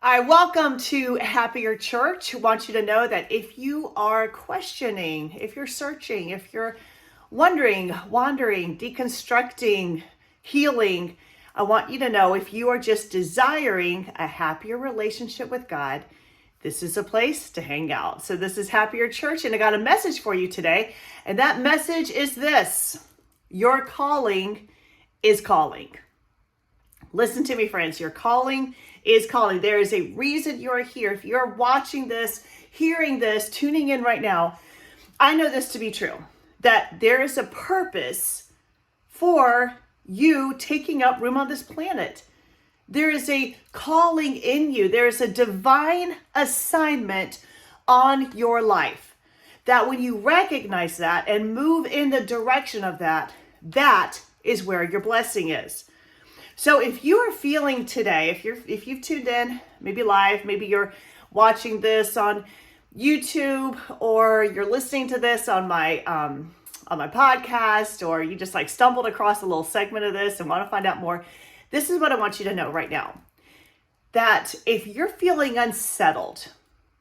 I welcome to Happier Church. I want you to know that if you are questioning, if you're searching, if you're wondering, wandering, deconstructing, healing, I want you to know if you are just desiring a happier relationship with God, this is a place to hang out. So this is Happier Church, and I got a message for you today. And that message is this: your calling is calling. Listen to me, friends. Your calling is calling. There is a reason you're here. If you're watching this, hearing this, tuning in right now, I know this to be true, that there is a purpose for you taking up room on this planet. There is a calling in you. There is a divine assignment on your life. That when you recognize that and move in the direction of that, that is where your blessing is. So if you are feeling today, if you've tuned in, maybe live, maybe you're watching this on YouTube, or you're listening to this on my podcast, or you just stumbled across a little segment of this and want to find out more, this is what I want you to know right now. That if you're feeling unsettled,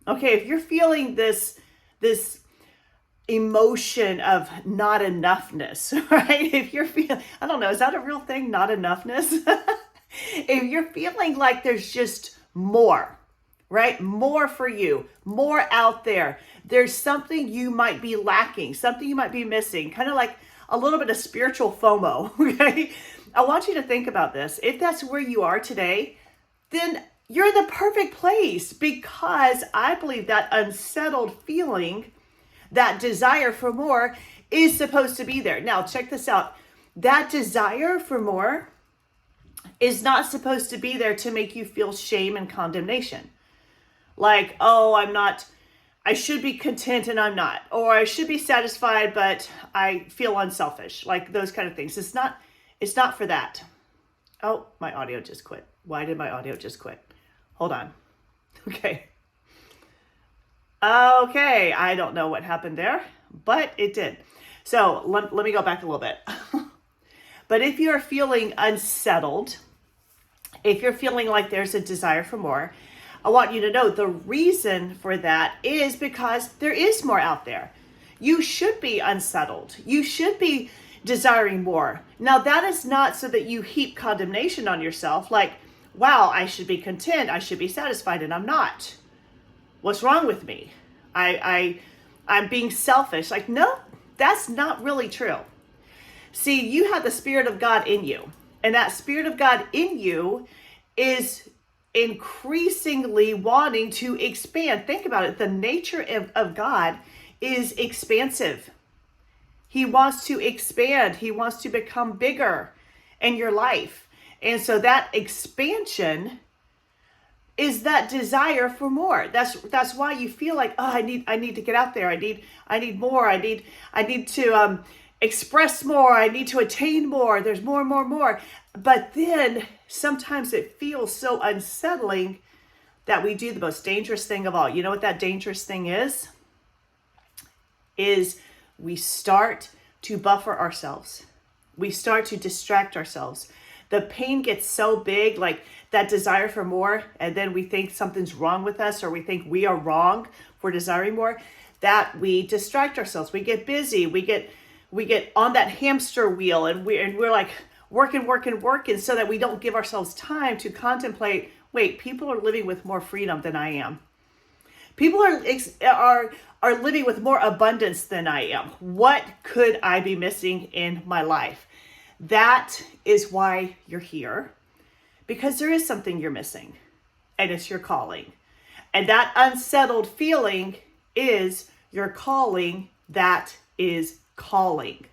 okay, if you're feeling this emotion of not enoughness, right? If you're feeling, I don't know, is that a real thing? Not enoughness? If you're feeling like there's just more, right? More for you, more out there. There's something you might be lacking, something you might be missing, kind of like a little bit of spiritual FOMO, okay? I want you to think about this. If that's where you are today, then you're in the perfect place, because I believe that unsettled feeling, that desire for more, is supposed to be there. Now, check this out. That desire for more is not supposed to be there to make you feel shame and condemnation. Like, oh, I should be content and I'm not. Or I should be satisfied, but I feel unselfish. Like those kind of things. It's not for that. Oh, my audio just quit. Why did my audio just quit? Hold on. Okay, I don't know what happened there, but it did. So let me go back a little bit. But if you're feeling unsettled, if you're feeling like there's a desire for more, I want you to know the reason for that is because there is more out there. You should be unsettled. You should be desiring more. Now, that is not so that you heap condemnation on yourself, like, wow, I should be content, I should be satisfied, and I'm not. What's wrong with me? I'm being selfish. Like, no, that's not really true. See, you have the Spirit of God in you, and that Spirit of God in you is increasingly wanting to expand. Think about it. The nature of God is expansive. He wants to expand. He wants to become bigger in your life. And so that expansion is that desire for more. That's why you feel like, oh, I need to get out there. I need more. I need to express more. I need to attain more. There's more. But then sometimes it feels so unsettling that we do the most dangerous thing of all. You know what that dangerous thing is? Is we start to buffer ourselves. We start to distract ourselves. The pain gets so big, like that desire for more, and then we think something's wrong with us, or we think we are wrong for desiring more, that we distract ourselves. We get busy. We get on that hamster wheel, and we're like working so that we don't give ourselves time to contemplate, wait, people are living with more freedom than I am. People are living with more abundance than I am. What could I be missing in my life? That is why you're here, because there is something you're missing, and it's your calling. And that unsettled feeling is your calling that is calling.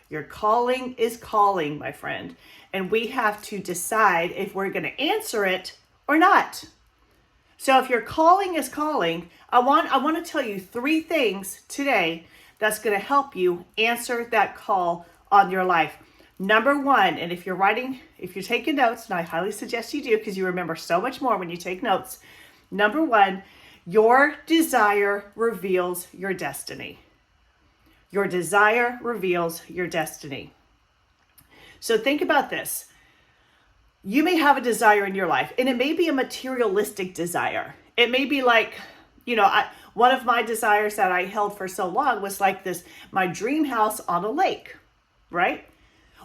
Your calling is calling, my friend. And we have to decide if we're going to answer it or not. So if your calling is calling, I want to tell you 3 things today that's going to help you answer that call on your life. Number 1, and if you're taking notes, and I highly suggest you do, because you remember so much more when you take notes. Number 1, your desire reveals your destiny. Your desire reveals your destiny. So think about this. you may have a desire in your life, and it may be a materialistic desire. It may be like, one of my desires that I held for so long was like this, my dream house on a lake, right?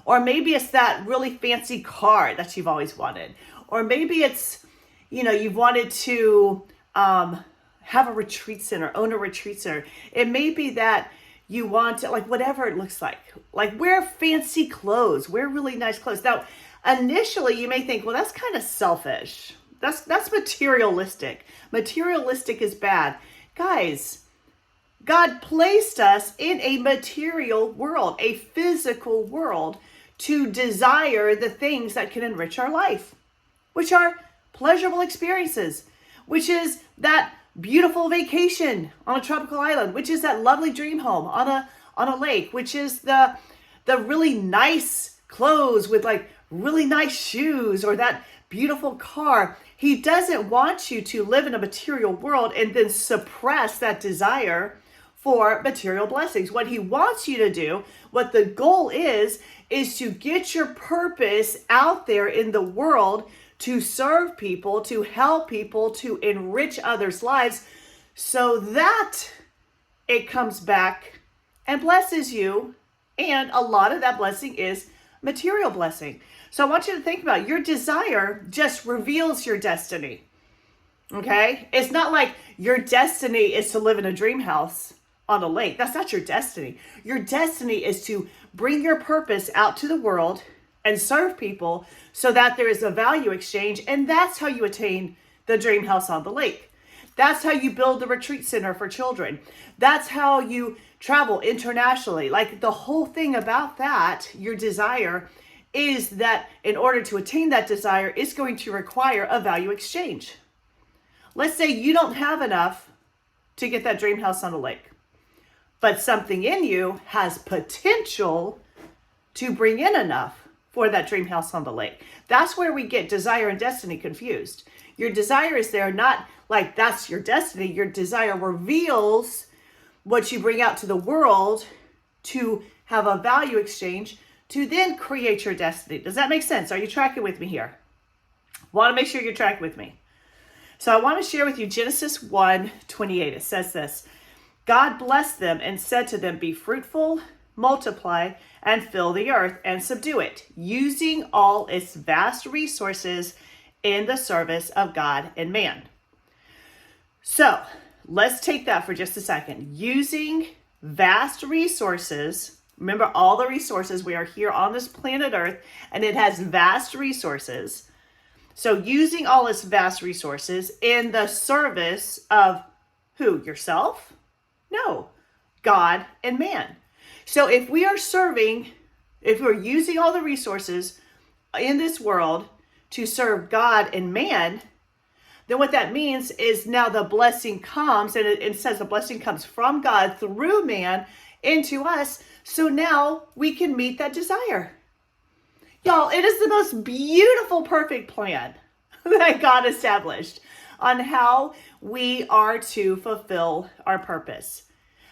Or maybe it's that really fancy car that you've always wanted. Or maybe it's, you've wanted to have a retreat center, own a retreat center. It may be that you want to, like, whatever it looks like wear fancy clothes, wear really nice clothes. Now, initially you may think, well, that's kind of selfish. That's materialistic. Materialistic is bad. Guys, God placed us in a material world, a physical world, to desire the things that can enrich our life, which are pleasurable experiences, which is that beautiful vacation on a tropical island, which is that lovely dream home on a lake, which is the really nice clothes with like really nice shoes, or that beautiful car. He doesn't want you to live in a material world and then suppress that desire for material blessings. What he wants you to do, what the goal is to get your purpose out there in the world, to serve people, to help people, to enrich others' lives, so that it comes back and blesses you. And a lot of that blessing is material blessing. So I want you to think about it. Your desire just reveals your destiny. Okay? It's not like your destiny is to live in a dream house on a lake. That's not your destiny. Your destiny is to bring your purpose out to the world and serve people so that there is a value exchange. And that's how you attain the dream house on the lake. That's how you build the retreat center for children. That's how you travel internationally. Like, the whole thing about that, your desire, is that in order to attain that desire, it's going to require a value exchange. Let's say you don't have enough to get that dream house on a lake, but something in you has potential to bring in enough for that dream house on the lake. That's where we get desire and destiny confused. Your desire is there, not like that's your destiny. Your desire reveals what you bring out to the world to have a value exchange, to then create your destiny. Does that make sense? Are you tracking with me here? Want to make sure you're tracking with me. So I want to share with you Genesis 1:28. It says this: God blessed them and said to them, be fruitful, multiply, and fill the earth and subdue it, using all its vast resources in the service of God and man. So let's take that for just a second. Using vast resources. Remember, all the resources, we are here on this planet Earth, and it has vast resources. So using all its vast resources in the service of who? Yourself? No, God and man. So if we are serving, if we're using all the resources in this world to serve God and man, then what that means is now the blessing comes, and it says the blessing comes from God through man into us. So now we can meet that desire. Y'all, it is the most beautiful, perfect plan that God established on how we are to fulfill our purpose.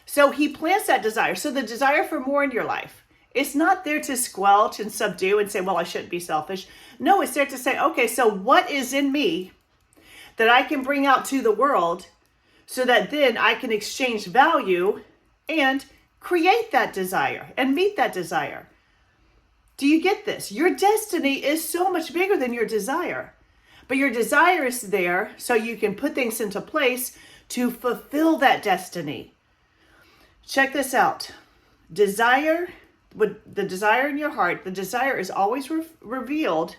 So he plants that desire. So the desire for more in your life, it's not there to squelch and subdue and say, well, I shouldn't be selfish. No, it's there to say, okay, so what is in me that I can bring out to the world so that then I can exchange value and create that desire and meet that desire. Do you get this? Your destiny is so much bigger than your desire. But your desire is there so you can put things into place to fulfill that destiny. Check this out. Desire, with the desire in your heart, the desire is always revealed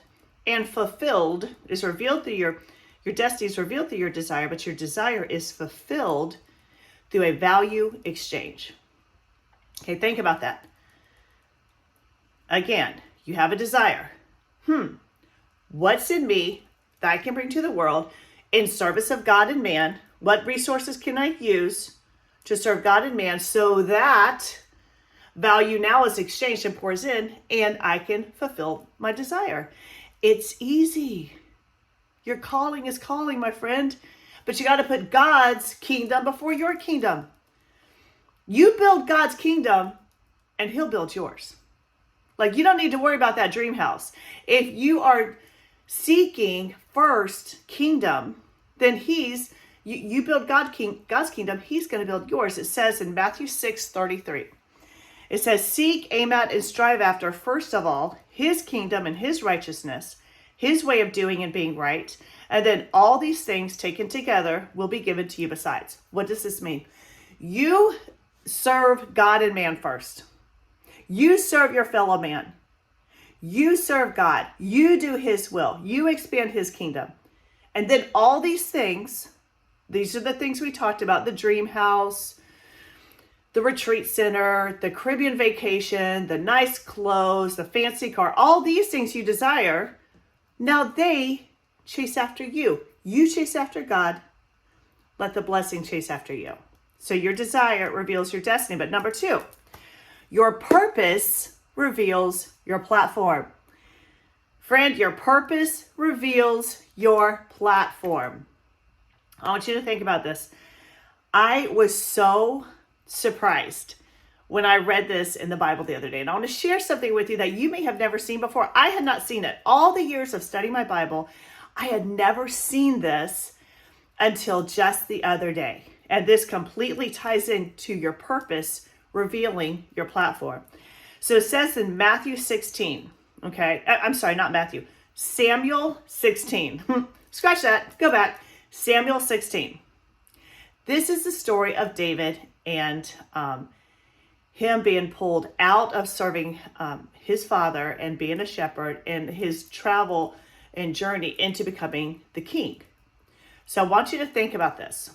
and fulfilled, is revealed through your destiny is revealed through your desire, but your desire is fulfilled through a value exchange. Okay, think about that. Again, you have a desire. What's in me that I can bring to the world in service of God and man? What resources can I use to serve God and man so that value now is exchanged and pours in and I can fulfill my desire? It's easy. Your calling is calling, my friend, but you got to put God's kingdom before your kingdom. You build God's kingdom and he'll build yours. Like, you don't need to worry about that dream house. If you are seeking first kingdom, then you build God's kingdom, he's going to build yours. It says in Matthew 6:33, it says, seek, aim at, and strive after, first of all, his kingdom and his righteousness, his way of doing and being right, and then all these things taken together will be given to you besides. What does this mean? You serve God and man first. You serve your fellow man. You serve God. You do his will. You expand his kingdom. And then all these things, these are the things we talked about, the dream house, the retreat center, the Caribbean vacation, the nice clothes, the fancy car, all these things you desire, now they chase after you. You chase after God. Let the blessing chase after you. So your desire reveals your destiny. But number 2, your purpose reveals your platform. Friend, your purpose reveals your platform. I want you to think about this. I was so surprised when I read this in the Bible the other day. And I want to share something with you that you may have never seen before. I had not seen it. All the years of studying my Bible, I had never seen this until just the other day. And this completely ties into your purpose, revealing your platform. So it says in Matthew 16, okay? I'm sorry, not Matthew. Samuel 16. Scratch that. Go back. Samuel 16. This is the story of David and him being pulled out of serving his father and being a shepherd and his travel and journey into becoming the king. So I want you to think about this.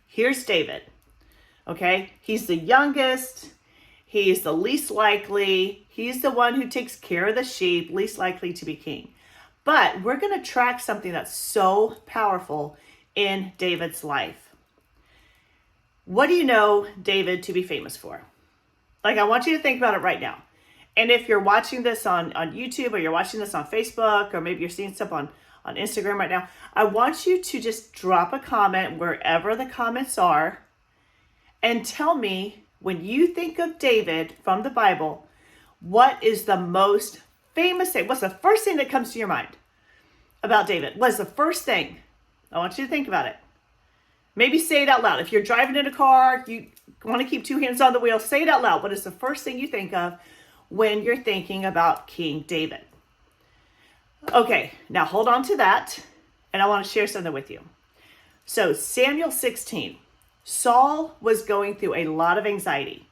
Here's David, okay? He's the youngest. He's the least likely. He's the one who takes care of the sheep, least likely to be king. But we're going to track something that's so powerful in David's life. What do you know David to be famous for? Like, I want you to think about it right now. And if you're watching this on YouTube, or you're watching this on Facebook, or maybe you're seeing stuff on Instagram right now, I want you to just drop a comment wherever the comments are and tell me, when you think of David from the Bible, what is the most famous thing? What's the first thing that comes to your mind about David? What's the first thing? I want you to think about it. Maybe say it out loud. If you're driving in a car, you want to keep 2 hands on the wheel, say it out loud. What is the first thing you think of when you're thinking about King David? Okay, now hold on to that, and I want to share something with you. So Samuel 16, Saul was going through a lot of anxiety,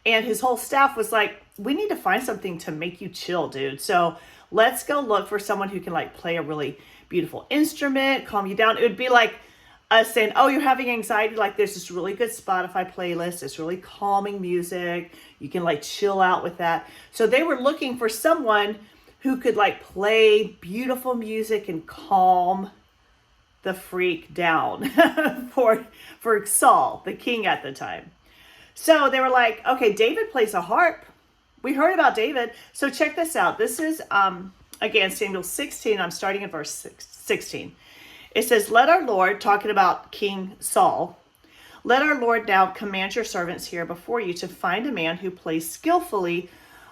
and his whole staff was like, we need to find something to make you chill, dude. So let's go look for someone who can play a really beautiful instrument, calm you down. It would be like us saying, oh, you're having anxiety, there's this really good Spotify playlist, it's really calming music, you can chill out with that. So they were looking for someone who could play beautiful music and calm the freak down for Saul, the king at the time. So they were like, okay, David plays a harp. We heard about David. So check this out. This is, again, Samuel 16. I'm starting at verse 16. It says, let our Lord, talking about King Saul, let our Lord now command your servants here before you to find a man who plays skillfully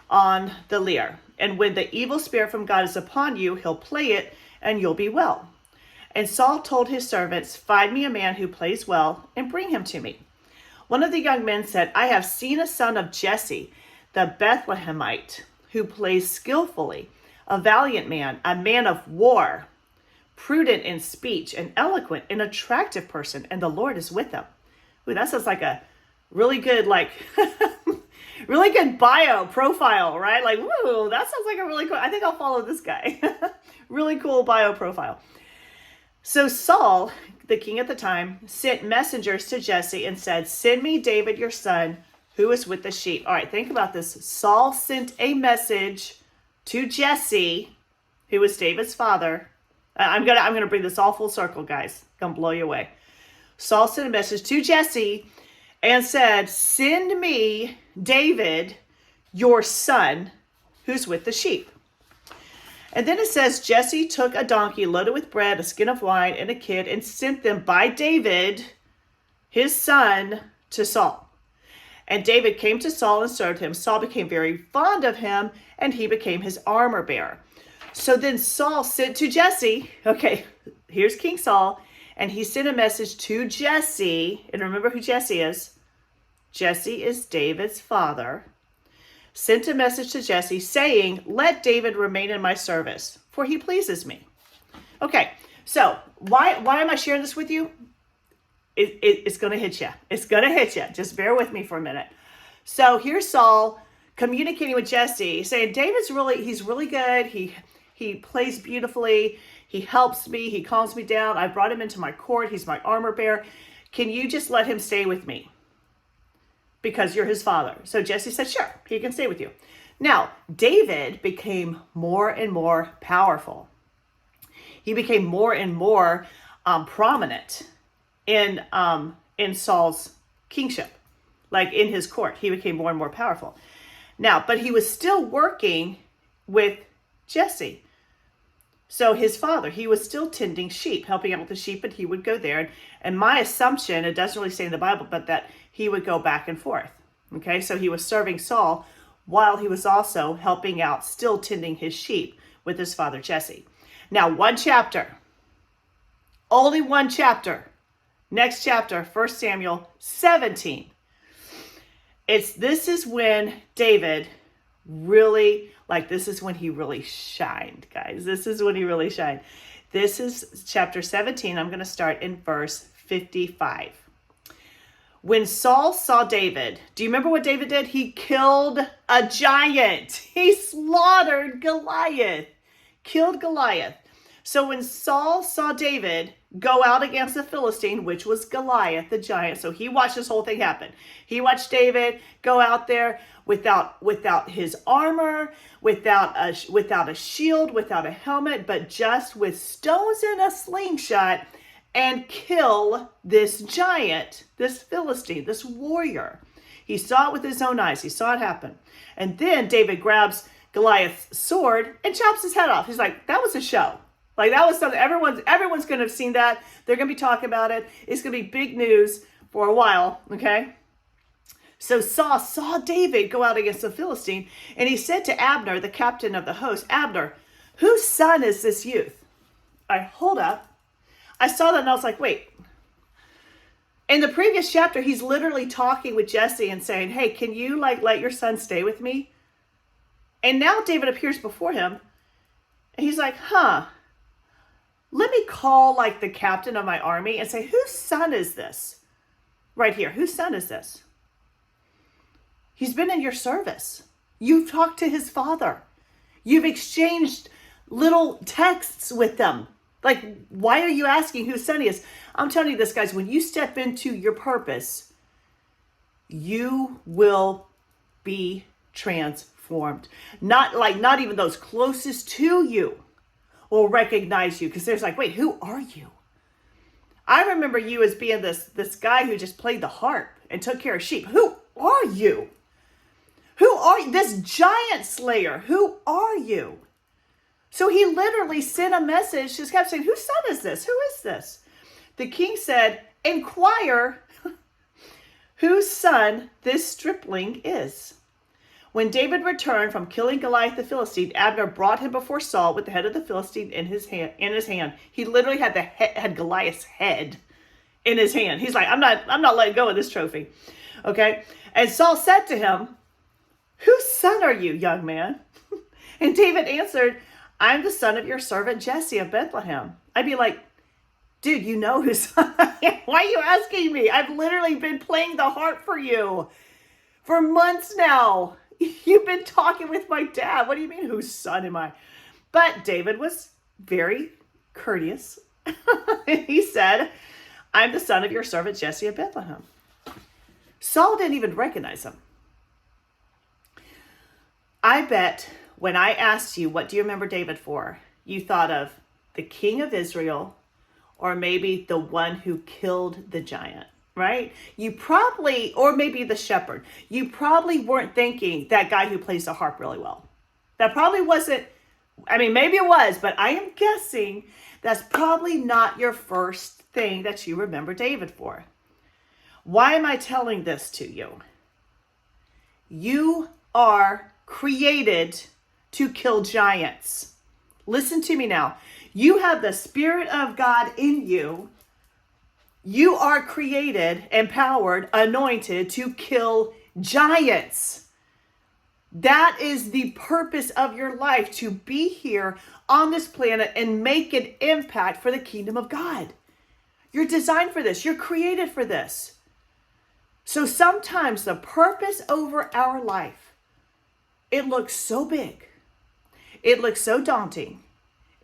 on the lyre. And when the evil spirit from God is upon you, he'll play it and you'll be well. And Saul told his servants, find me a man who plays well and bring him to me. One of the young men said, I have seen a son of Jesse, the Bethlehemite, who plays skillfully, a valiant man, a man of war, prudent in speech, and eloquent, an attractive person, and the Lord is with him. Ooh, that sounds like a really good, really good bio profile, right? Woo, that sounds like a really cool, I think I'll follow this guy. Really cool bio profile. So Saul, the king at the time, sent messengers to Jesse and said, send me David, your son, who is with the sheep. All right, think about this. Saul sent a message to Jesse, who was David's father. I'm gonna bring this all full circle, guys. Gonna blow you away. Saul sent a message to Jesse and said, send me David, your son, who's with the sheep. And then it says, Jesse took a donkey loaded with bread, a skin of wine, and a kid, and sent them by David, his son, to Saul. And David came to Saul and served him. Saul became very fond of him, and he became his armor bearer. So then Saul sent to Jesse. Okay, here's King Saul. And he sent a message to Jesse. And remember who Jesse is. Jesse is David's father. Sent a message to Jesse saying, let David remain in my service, for he pleases me. Okay, so why am I sharing this with you? It's going to hit you. It's going to hit you. Just bear with me for a minute. So here's Saul communicating with Jesse, saying, he's really good. He plays beautifully. He helps me. He calms me down. I brought him into my court. He's my armor bearer. Can you just let him stay with me? Because you're his father. So Jesse said, sure, he can stay with you. Now, David became more and more powerful. He became more and more prominent in Saul's kingship, like in his court. He became more and more powerful. Now, but he was still working with Jesse. So his father, he was still tending sheep, helping out with the sheep, and he would go there. And my assumption, it doesn't really say in the Bible, but that he would go back and forth. Okay, so he was serving Saul while he was also helping out, still tending his sheep with his father Jesse. Now, one chapter, only one chapter. Next chapter, 1 Samuel 17. This is when David really, this is when he really shined, guys. This is when he really shined. This is chapter 17. I'm going to start in verse 55. When Saul saw David, do you remember what David did? He killed a giant. He slaughtered Goliath. Killed Goliath. So when Saul saw David go out against the Philistine, which was Goliath, the giant, so he watched this whole thing happen. He watched David go out there without his armor, without a shield, without a helmet, but just with stones and a slingshot, and kill this giant, this Philistine, this warrior. He saw it with his own eyes. He saw it happen. And then David grabs Goliath's sword and chops his head off. He's like, that was a show. That was something, everyone's going to have seen that. They're going to be talking about it. It's going to be big news for a while, okay? So Saul saw David go out against the Philistine, and he said to Abner, the captain of the host, Abner, whose son is this youth? Hold up. I saw that and I was like, wait. In the previous chapter, he's literally talking with Jesse and saying, hey, can you let your son stay with me? And now David appears before him and he's like, let me call the captain of my army and say, whose son is this? Right here. Whose son is this? He's been in your service. You've talked to his father. You've exchanged little texts with them. Why are you asking whose son he is? I'm telling you this, guys, when you step into your purpose, you will be transformed. Not even those closest to you will recognize you, because there's wait, who are you? I remember you as being this guy who just played the harp and took care of sheep. Who are you? Who are you? This giant slayer, who are you? So he literally sent a message, just kept saying, whose son is this? Who is this? The king said, inquire whose son this stripling is. When David returned from killing Goliath the Philistine, Abner brought him before Saul with the head of the Philistine in his hand. He literally had Goliath's head in his hand. He's like, I'm not letting go of this trophy. Okay? And Saul said to him, whose son are you, young man? And David answered, I'm the son of your servant Jesse of Bethlehem. I'd be like, dude, you know whose son I am. Why are you asking me? I've literally been playing the harp for you for months now. You've been talking with my dad. What do you mean, whose son am I? But David was very courteous. He said, I'm the son of your servant Jesse of Bethlehem. Saul didn't even recognize him. I bet when I asked you, what do you remember David for? You thought of the king of Israel, or maybe the one who killed the giant, right? You probably, or maybe the shepherd. You probably weren't thinking that guy who plays the harp really well. That probably wasn't, maybe it was, but I am guessing that's probably not your first thing that you remember David for. Why am I telling this to you? You are created to kill giants. Listen to me now. You have the Spirit of God in you. You are created, empowered, anointed to kill giants. That is the purpose of your life, to be here on this planet and make an impact for the kingdom of God. You're designed for this. You're created for this. So sometimes the purpose over our life, it looks so big. It looks so daunting.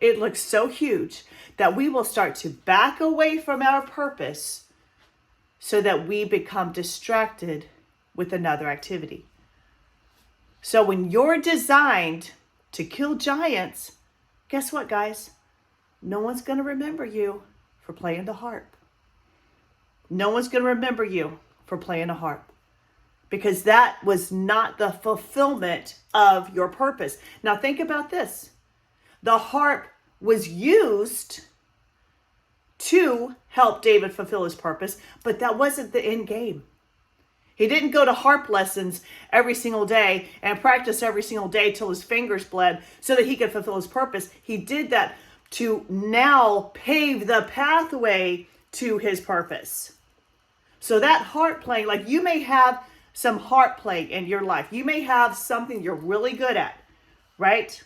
It looks so huge that we will start to back away from our purpose so that we become distracted with another activity. So when you're designed to kill giants, guess what, guys? No one's going to remember you for playing the harp. No one's going to remember you for playing a harp, because that was not the fulfillment of your purpose. Now think about this. The harp was used to help David fulfill his purpose, but that wasn't the end game. He didn't go to harp lessons every single day and practice every single day till his fingers bled so that he could fulfill his purpose. He did that to now pave the pathway to his purpose. So that harp playing, like you may have some harp playing in your life. You may have something you're really good at, right?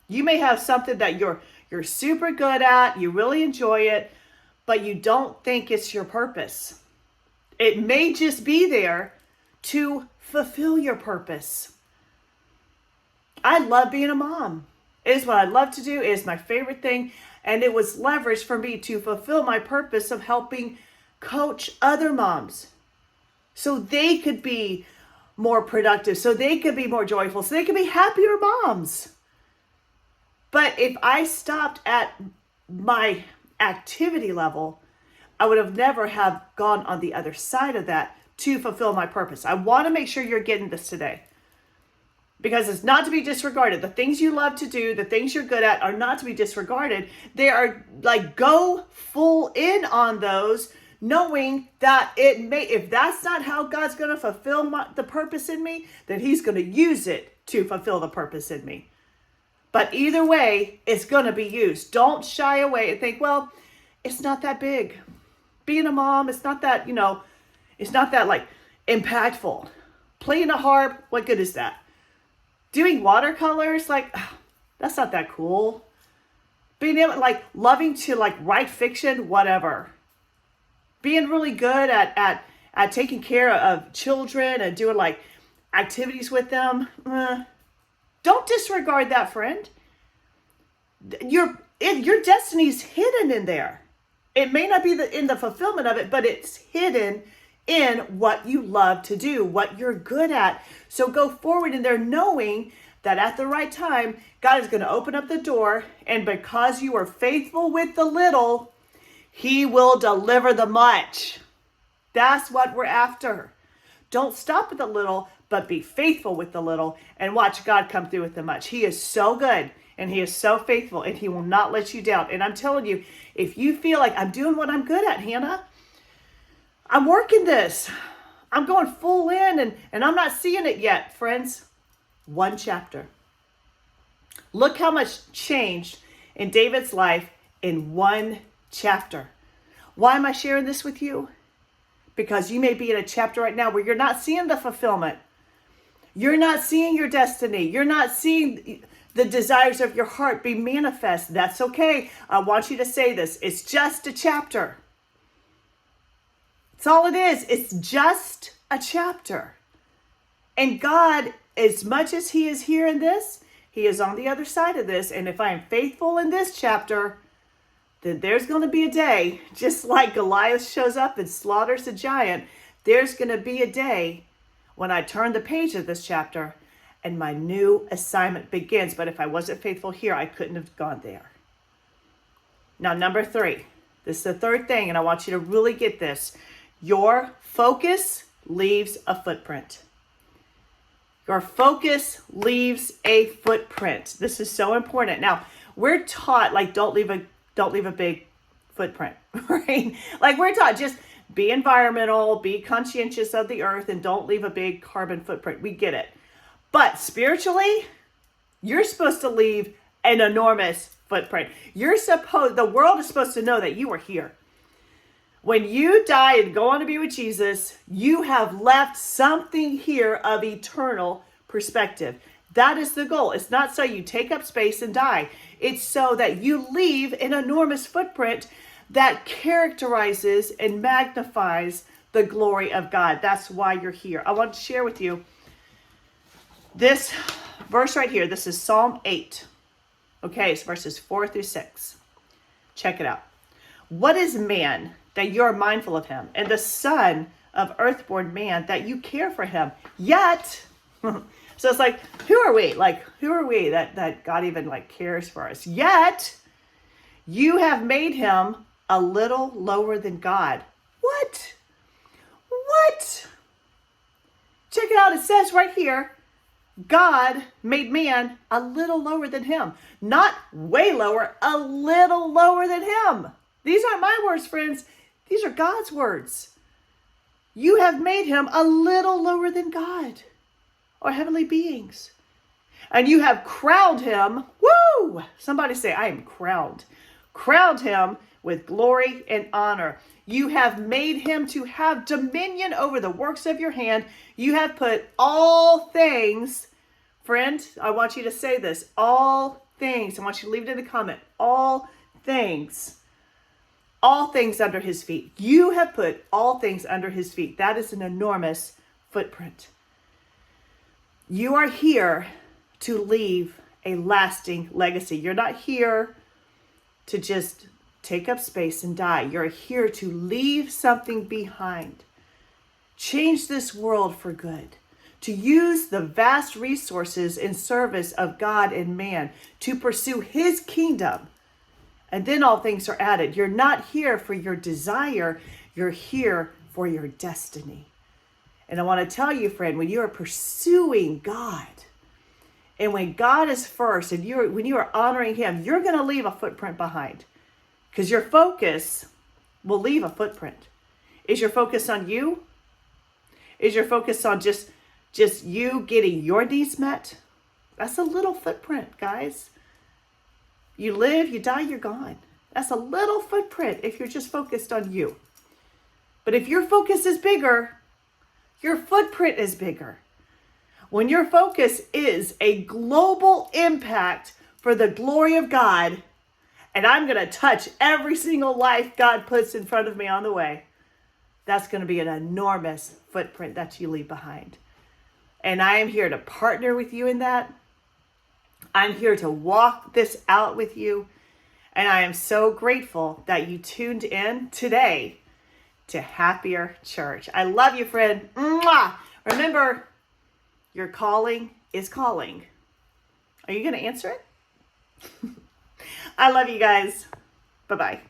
You may have something that you're super good at, you really enjoy it, but you don't think it's your purpose. It may just be there to fulfill your purpose. I love being a mom. It is what I love to do. It is my favorite thing. And it was leveraged for me to fulfill my purpose of helping coach other moms so they could be more productive, so they could be more joyful, so they could be happier moms. But if I stopped at my activity level, I would have never have gone on the other side of that to fulfill my purpose. I want to make sure you're getting this today, because it's not to be disregarded. The things you love to do, the things you're good at, are not to be disregarded. They are like, go full in on those, knowing that it may, if that's not how God's going to fulfill the purpose in me, then he's going to use it to fulfill the purpose in me. But either way, it's going to be used. Don't shy away and think, well, it's not that big. Being a mom, it's not that, it's not that like impactful. Playing a harp, what good is that? Doing watercolors, like, that's not that cool. Being able, like, loving to like write fiction, whatever. Being really good at taking care of children and doing like activities with them. Don't disregard that, friend. Your destiny's hidden in there. It may not be in the fulfillment of it, but it's hidden in what you love to do, what you're good at. So go forward in there knowing that at the right time, God is going to open up the door. And because you are faithful with the little, he will deliver the much. That's what we're after. Don't stop at the little, but be faithful with the little and watch God come through with the much. He is so good and he is so faithful and he will not let you down. And I'm telling you, if you feel like I'm doing what I'm good at, Hannah, I'm working this, I'm going full in and I'm not seeing it yet, friends. One chapter. Look how much changed in David's life in one chapter. Why am I sharing this with you? Because you may be in a chapter right now where you're not seeing the fulfillment. You're not seeing your destiny. You're not seeing the desires of your heart be manifest. That's okay. I want you to say this. It's just a chapter. That's all it is. It's just a chapter. And God, as much as he is here in this, he is on the other side of this. And if I am faithful in this chapter, then there's going to be a day, just like Goliath shows up and slaughters a giant, there's going to be a day when I turn the page of this chapter and my new assignment begins. But if I wasn't faithful here, I couldn't have gone there. Now, number 3, this is the third thing, and I want you to really get this. Your focus leaves a footprint. Your focus leaves a footprint. This is so important. Now, we're taught, like, don't leave a big footprint, right? Like, we're taught, just be environmental, be conscientious of the earth, and don't leave a big carbon footprint. We get it. But spiritually, you're supposed to leave an enormous footprint. The world is supposed to know that you are here. When you die and go on to be with Jesus, you have left something here of eternal perspective. That is the goal. It's not so you take up space and die. It's so that you leave an enormous footprint that characterizes and magnifies the glory of God. That's why you're here. I want to share with you this verse right here. This is Psalm 8. Okay, it's verses 4 through 6. Check it out. What is man that you are mindful of him, and the son of earthborn man that you care for him? Yet, so it's like, who are we? Like, who are we that God even like cares for us? Yet, you have made him a little lower than God. What? What? Check it out. It says right here, God made man a little lower than him. Not way lower, a little lower than him. These aren't my words, friends. These are God's words. You have made him a little lower than God or heavenly beings. And you have crowned him. Woo! Somebody say, I am crowned. Crowned him with glory and honor. You have made him to have dominion over the works of your hand. You have put all things, friend, I want you to say this, all things. I want you to leave it in the comment. All things under his feet. You have put all things under his feet. That is an enormous footprint. You are here to leave a lasting legacy. You're not here to just take up space and die. You're here to leave something behind. Change this world for good. To use the vast resources in service of God and man to pursue his kingdom. And then all things are added. You're not here for your desire. You're here for your destiny. And I want to tell you, friend, when you are pursuing God, and when God is first, and when you are honoring him, you're going to leave a footprint behind. Because your focus will leave a footprint. Is your focus on you? Is your focus on just you getting your needs met? That's a little footprint, guys. You live, you die, you're gone. That's a little footprint if you're just focused on you. But if your focus is bigger, your footprint is bigger. When your focus is a global impact for the glory of God, and I'm going to touch every single life God puts in front of me on the way, that's going to be an enormous footprint that you leave behind. And I am here to partner with you in that. I'm here to walk this out with you. And I am so grateful that you tuned in today to Happier Church. I love you, friend. Mwah! Remember, your calling is calling. Are you going to answer it? I love you guys. Bye-bye.